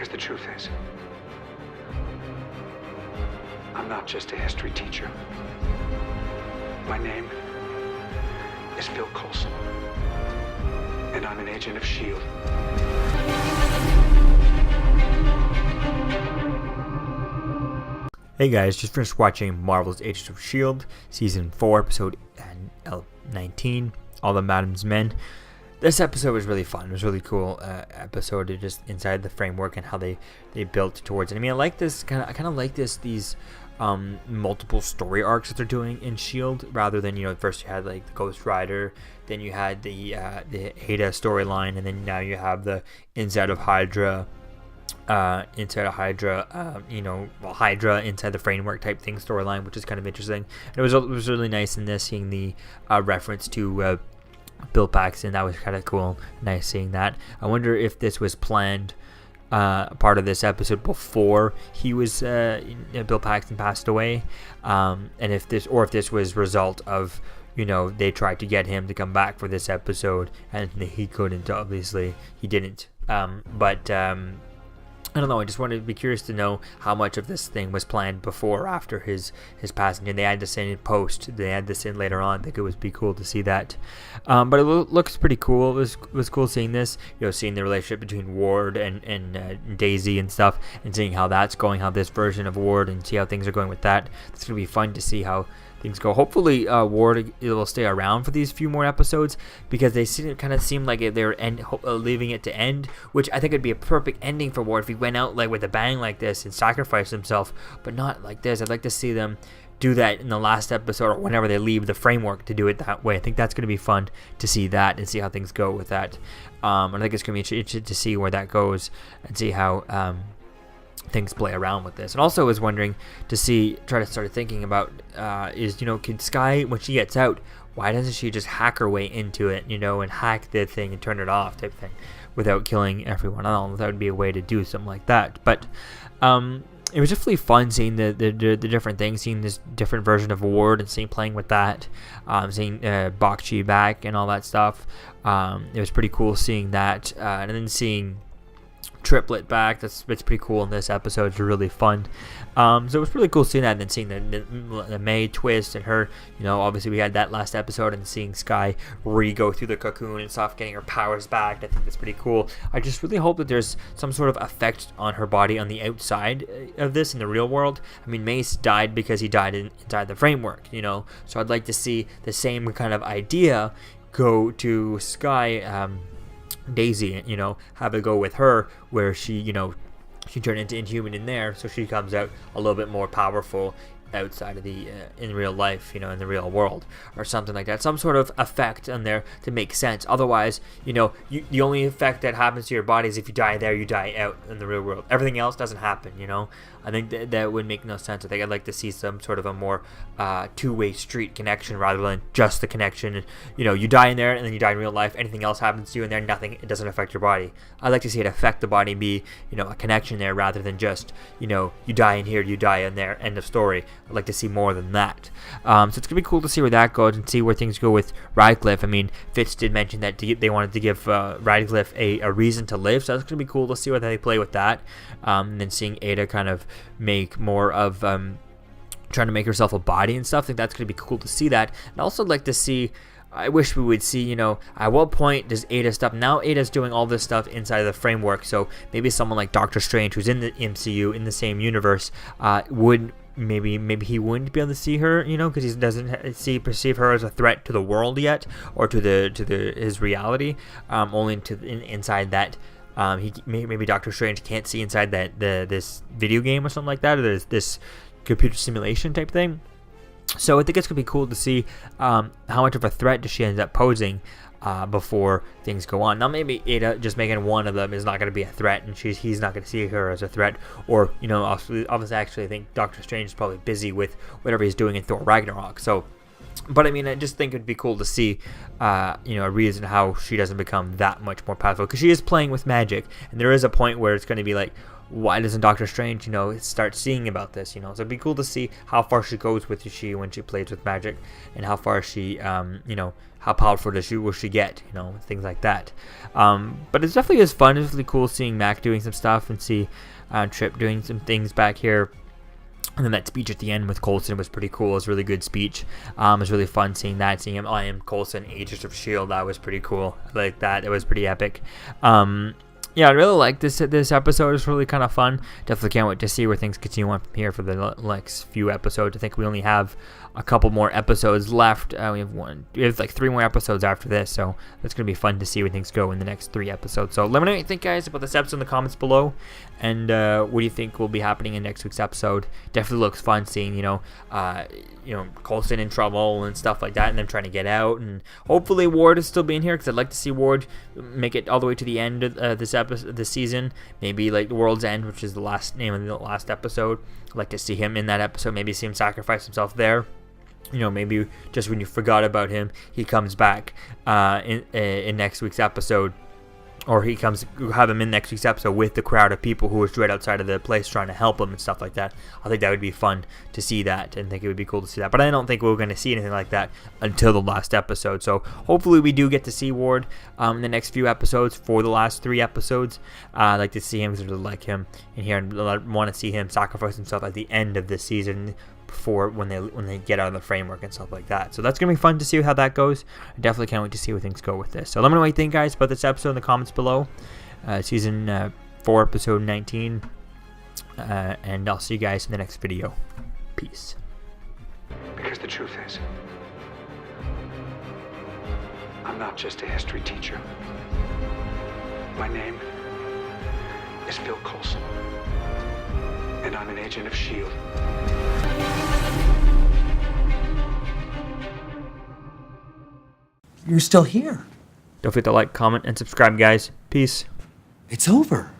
Because the truth is, I'm not just a history teacher. My name is Phil Coulson, and I'm an agent of S.H.I.E.L.D. Hey guys, just finished watching Marvel's Agents of S.H.I.E.L.D. Season 4, Episode 19, All the Madam's Men. This episode was really fun. It was a really cool episode. It just inside the framework and how they built towards it. I mean, I like this I kind of like these multiple story arcs that they're doing in S.H.I.E.L.D. rather than, you know, first you had like the Ghost Rider, then you had the Ada storyline, and then now you have the inside of Hydra. Hydra inside the framework type thing storyline, which is kind of interesting. And it was really nice in this, seeing the reference to Bill Paxton. That was kind of cool. Nice seeing that. I wonder if this was planned part of this episode before he was Bill Paxton passed away, and if this was result of, you know, they tried to get him to come back for this episode and he couldn't. Obviously he didn't, but I don't know. I just wanted to be curious to know how much of this thing was planned before or after his passing. And they had this in post. They had this in later on. I think it would be cool to see that. But it looks pretty cool. It was cool seeing this. You know, seeing the relationship between Ward and Daisy and stuff, and seeing how that's going, how this version of Ward, and see how things are going with that. It's gonna be fun to see how things go. Hopefully, Ward will stay around for these few more episodes, because they kind of seem like they're leaving it to end, which I think would be a perfect ending for Ward if he went out like with a bang like this and sacrificed himself, but not like this. I'd like to see them do that in the last episode or whenever they leave the framework, to do it that way. I think that's going to be fun to see that and see how things go with that. I think it's going to be interesting to see where that goes and see how things play around with this. And also I was wondering to start thinking about is, you know, can Skye, when she gets out, why doesn't she just hack her way into it, you know, and hack the thing and turn it off type thing without killing everyone? I don't know if that would be a way to do something like that. But it was just really fun seeing the different things, seeing this different version of Ward and playing with that, seeing Bakshi back and all that stuff. It was pretty cool seeing that, and then seeing Triplet back. It's pretty cool in this episode. It's really fun. So it was really cool seeing that, and then seeing the May twist and her, you know, obviously we had that last episode, and seeing Skye go through the cocoon and stuff, getting her powers back. I think that's pretty cool. I just really hope that there's some sort of effect on her body on the outside of this in the real world. I mean, Mace died because he died inside the framework, you know, so I'd like to see the same kind of idea go to Skye, Daisy, you know, have it go with her, where she, you know, she turned into Inhuman in there, so she comes out a little bit more powerful outside of the in real life, you know, in the real world, or something like that. Some sort of effect on there to make sense. Otherwise, you know, the only effect that happens to your body is if you die there, you die out in the real world. Everything else doesn't happen, you know. I think that would make no sense. I think I'd like to see some sort of a more two-way street connection rather than just the connection. You know, you die in there and then you die in real life. Anything else happens to you in there, nothing. It doesn't affect your body. I'd like to see it affect the body and be, you know, a connection there rather than just, you know, you die in here, you die in there, end of story. I'd like to see more than that. So it's gonna be cool to see where that goes and see where things go with Radcliffe. I mean, Fitz did mention that they wanted to give Radcliffe a reason to live, so that's gonna be cool to see what they play with that. And then seeing Ada kind of make more of trying to make herself a body and stuff. I think that's going to be cool to see that. And also like to see, I wish we would see, you know, at what point does Ada stop? Now Ada's doing all this stuff inside of the framework, so maybe someone like Doctor Strange, who's in the MCU, in the same universe, would maybe he wouldn't be able to see her, you know, because he doesn't perceive her as a threat to the world yet, or to his reality, only inside that. Maybe Doctor Strange can't see inside this video game or something like that, or there's this computer simulation type thing. So I think it's gonna be cool to see how much of a threat does she end up posing before things go on. Now maybe Ada just making one of them is not going to be a threat, and he's not going to see her as a threat, or, you know, obviously actually I think Doctor Strange is probably busy with whatever he's doing in Thor Ragnarok, so But I mean, I just think it'd be cool to see, a reason how she doesn't become that much more powerful, because she is playing with magic, and there is a point where it's going to be like, why doesn't Doctor Strange, start seeing about this, So it'd be cool to see how far she goes with she when she plays with magic, and how far she, how powerful will she get, things like that. But it's definitely just fun. It's really cool seeing Mac doing some stuff and see Trip doing some things back here. And then that speech at the end with Coulson was pretty cool. It was a really good speech. It was really fun seeing him. I am Coulson, Agents of S.H.I.E.L.D. That was pretty cool. I like that. It was pretty epic. Yeah, I really like this episode. It's really kind of fun. Definitely can't wait to see where things continue on from here for the next few episodes. I think we only have a couple more episodes left. We have like 3 more episodes after this, so it's going to be fun to see where things go in the next 3 episodes. So let me know what you think, guys, about this episode in the comments below, and what do you think will be happening in next week's episode. Definitely looks fun seeing, Coulson in trouble and stuff like that, and them trying to get out, and hopefully Ward is still being here, because I'd like to see Ward make it all the way to the end of this season, maybe like the World's End, which is the last name of the last episode. I'd like to see him in that episode, maybe see him sacrifice himself there. Maybe just when you forgot about him, he comes back in next week's episode, or have him in next week's episode with the crowd of people who were right outside of the place trying to help him and stuff like that. I think that would be fun to see that, and think it would be cool to see that. But I don't think we're going to see anything like that until the last episode. So hopefully we do get to see Ward in the next few episodes for the last 3 episodes. I'd like to see him, because I really like him in here, and I want to see him sacrifice himself at the end of this season, for when they get out of the framework and stuff like that. So that's gonna be fun to see how that goes. I definitely can't wait to see where things go with this. So let me know what you think, guys, about this episode in the comments below. Season 4, episode 19, and I'll see you guys in the next video. Peace. Because the truth is, I'm not just a history teacher. My name is Phil Coulson, and I'm an agent of S.H.I.E.L.D. You're still here. Don't forget to like, comment, and subscribe, guys. Peace. It's over.